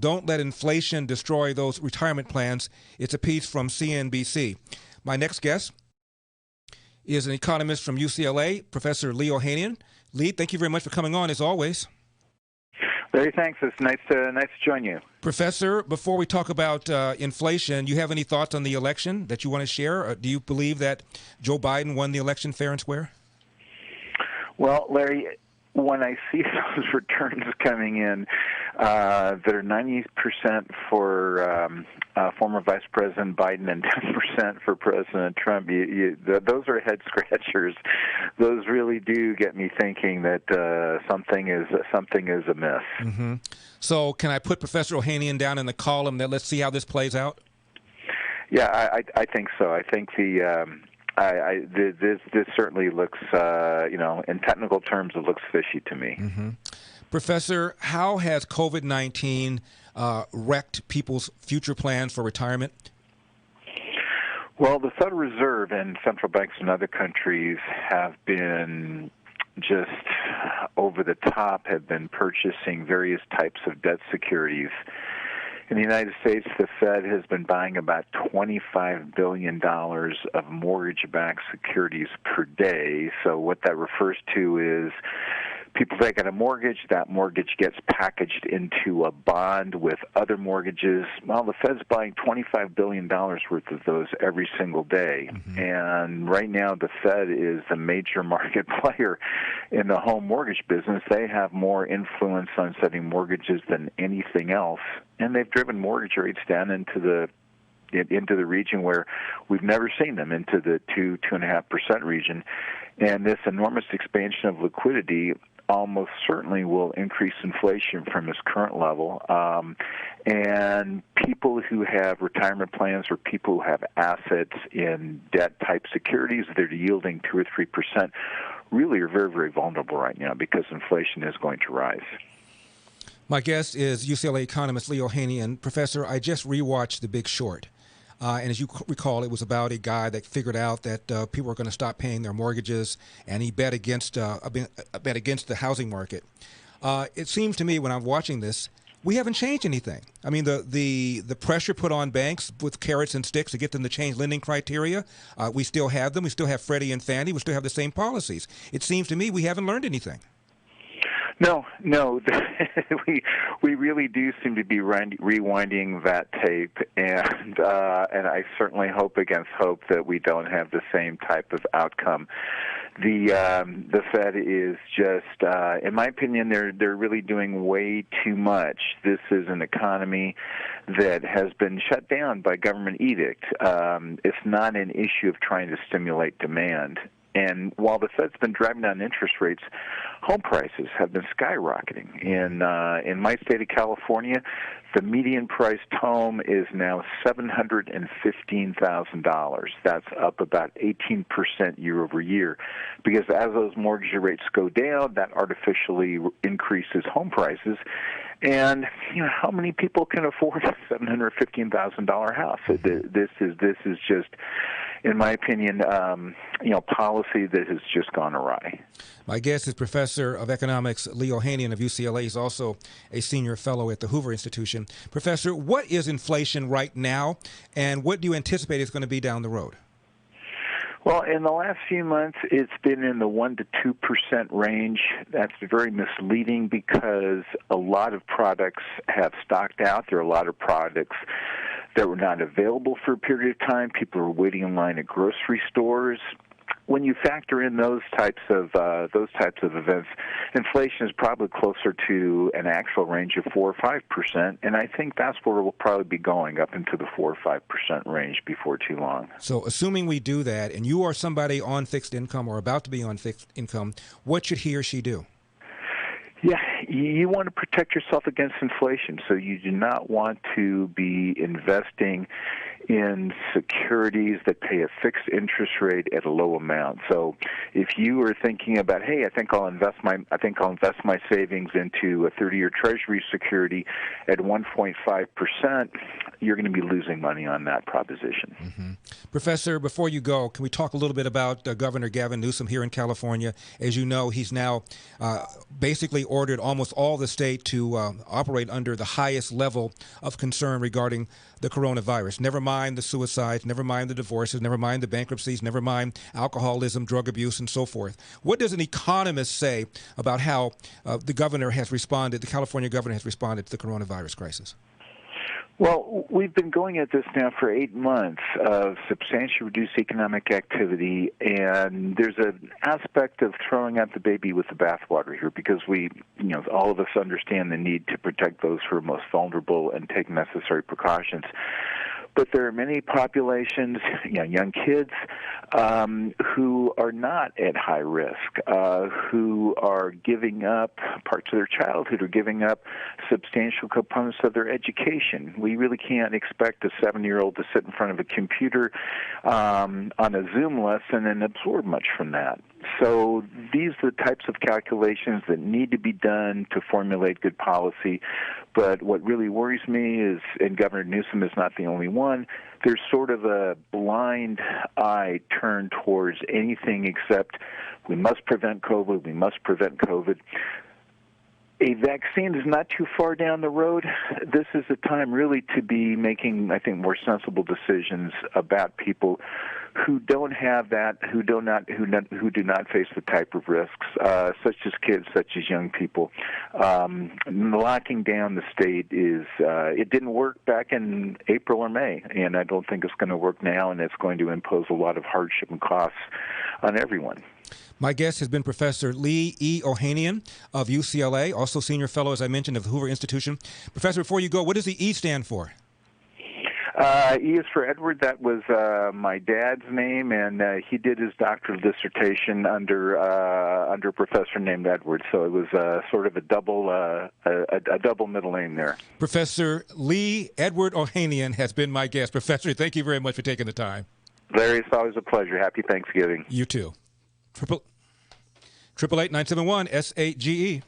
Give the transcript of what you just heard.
Don't Let Inflation Destroy Those Retirement Plans. It's a piece from CNBC. My next guest is an economist from UCLA, Professor Lee Ohanian. Lee, thank you very much for coming on, as always. Larry, thanks. It's nice to join you. Professor, before we talk about inflation, you have any thoughts on the election that you want to share? Do you believe that Joe Biden won the election fair and square? Well, Larry, when I see those returns coming in that are 90% for former Vice President Biden and 10% for President Trump, those are head scratchers. Those really do get me thinking that something is amiss. Mm-hmm. So, can I put Professor Ohanian down in the column that let's see how this plays out? Yeah, I think so. I think this certainly looks, in technical terms, it looks fishy to me. Mm-hmm. Professor, how has COVID-19 wrecked people's future plans for retirement? Well, the Federal Reserve and central banks in other countries have been just over the top, have been purchasing various types of debt securities. In the United States, the Fed has been buying about $25 billion of mortgage-backed securities per day. So what that refers to is people take out a mortgage, that mortgage gets packaged into a bond with other mortgages. Well, the Fed's buying $25 billion worth of those every single day. Mm-hmm. And right now, the Fed is the major market player in the home mortgage business. They have more influence on setting mortgages than anything else. And they've driven mortgage rates down into the region where we've never seen them, into the 2.5% region. And this enormous expansion of liquidity almost certainly will increase inflation from its current level. And people who have retirement plans or people who have assets in debt-type securities that are yielding 2 or 3% really are very, very vulnerable right now because inflation is going to rise. My guest is UCLA Economist Lee Ohanian. Professor, I just rewatched The Big Short. And as you recall, it was about a guy that figured out that people were going to stop paying their mortgages, and he bet against the housing market. It seems to me when I'm watching this, we haven't changed anything. I mean, the pressure put on banks with carrots and sticks to get them to change lending criteria, we still have them. We still have Freddie and Fannie. We still have the same policies. It seems to me we haven't learned anything. No, we really do seem to be rewinding that tape, and I certainly hope against hope that we don't have the same type of outcome. The Fed is just, in my opinion, they're really doing way too much. This is an economy that has been shut down by government edict. It's not an issue of trying to stimulate demand. And while the Fed's been driving down interest rates, home prices have been skyrocketing. In my state of California, the median priced home is now $715,000. That's up about 18% year over year. Because as those mortgage rates go down, that artificially increases home prices. And how many people can afford a $715,000 house? This is just, in my opinion, policy that has just gone awry. My guest is Professor of Economics Lee Ohanian of UCLA. He's also a senior fellow at the Hoover Institution. Professor, what is inflation right now, and what do you anticipate it's going to be down the road? Well, in the last few months, it's been in the 1% to 2% range. That's very misleading because a lot of products have stocked out. There are a lot of products that were not available for a period of time. People are waiting in line at grocery stores. When you factor in those types of events, inflation is probably closer to an actual range of 4 or 5%, and I think that's where we'll probably be going, up into the 4 or 5% range before too long. So, assuming we do that, and you are somebody on fixed income or about to be on fixed income, what should he or she do? Yeah, you want to protect yourself against inflation, so you do not want to be investing in securities that pay a fixed interest rate at a low amount. So if you are thinking about, hey, I think I'll invest my savings into a 30-year Treasury security at 1.5%, you're going to be losing money on that proposition. Mm-hmm. Professor, before you go, can we talk a little bit about Governor Gavin Newsom here in California? As you know, he's now basically ordered almost all the state to operate under the highest level of concern regarding the coronavirus. Never mind the suicides, never mind the divorces, never mind the bankruptcies, never mind alcoholism, drug abuse, and so forth. What does an economist say about how the governor has responded, the California governor has responded to the coronavirus crisis? Well, we've been going at this now for 8 months of substantially reduced economic activity, and there's an aspect of throwing out the baby with the bathwater here because all of us understand the need to protect those who are most vulnerable and take necessary precautions. But there are many populations, young kids, who are not at high risk, who are giving up parts of their childhood or giving up substantial components of their education. We really can't expect a 7-year-old to sit in front of a computer on a Zoom lesson and absorb much from that. So these are the types of calculations that need to be done to formulate good policy. But what really worries me is, and Governor Newsom is not the only one, there's sort of a blind eye turned towards anything except we must prevent COVID, we must prevent COVID. A vaccine is not too far down the road. This is a time really to be making, I think, more sensible decisions about people who don't have that, who do not face the type of risks, such as kids, such as young people. Locking down the state it didn't work back in April or May, and I don't think it's going to work now, and it's going to impose a lot of hardship and costs on everyone. My guest has been Professor Lee E. Ohanian of UCLA, also senior fellow, as I mentioned, of the Hoover Institution. Professor, before you go, what does the E stand for? E is for Edward. That was my dad's name, and he did his doctoral dissertation under a professor named Edward. So it was sort of a double middle name there. Professor Lee Edward Ohanian has been my guest. Professor, thank you very much for taking the time. Larry, it's always a pleasure. Happy Thanksgiving. You too. 888-971-SAGE.